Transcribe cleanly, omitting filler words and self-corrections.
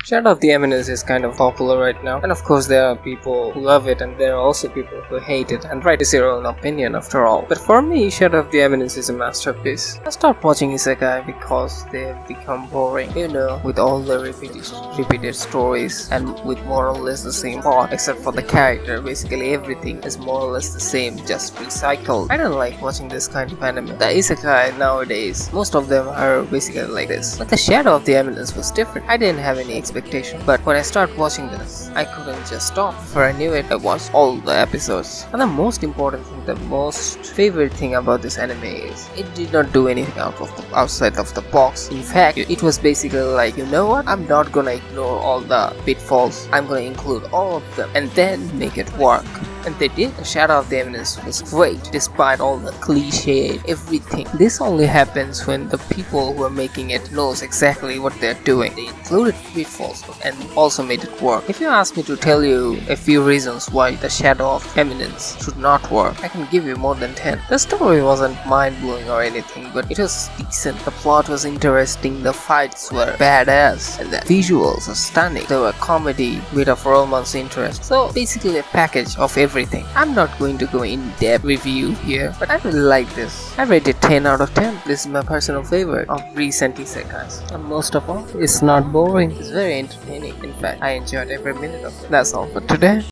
Shadow of the Eminence is kind of popular right now, and of course there are people who love it and there are also people who hate it, and right is your own opinion after all. But for me, Shadow of the Eminence is a masterpiece. I stopped watching isekai because they have become boring, with all the repeated stories and with more or less the same plot except for the character. Basically everything is more or less the same, just recycled. I don't like watching this kind of anime. The isekai nowadays, most of them are basically like this. But the Shadow of the Eminence was different. I didn't have any expectation, but when I started watching this, I couldn't just stop. Before I knew it, I watched all the episodes. And the most important thing, the most favorite thing about this anime is it did not do anything outside of the box. In fact, it was basically like, you know what, I'm not gonna ignore all the pitfalls, I'm gonna include all of them and then make it work. And they did. The Shadow of the Eminence was great despite all the cliche, everything. This only happens when the people who are making it knows exactly what they're doing. They included pitfalls and also made it work. If you ask me to tell you a few reasons why the Shadow of Eminence should not work, I can give you more than 10. The story wasn't mind-blowing or anything, but it was decent. The plot was interesting, the fights were badass, and the visuals are stunning. There were comedy, bit of romance interest. So basically a package of everything. I'm not going to go in-depth review here, but I really like this. I rate it 10 out of 10. This is my personal favorite of recent isekais. And most of all, it's not boring. It's very entertaining. In fact, I enjoyed every minute of it. That's all for today.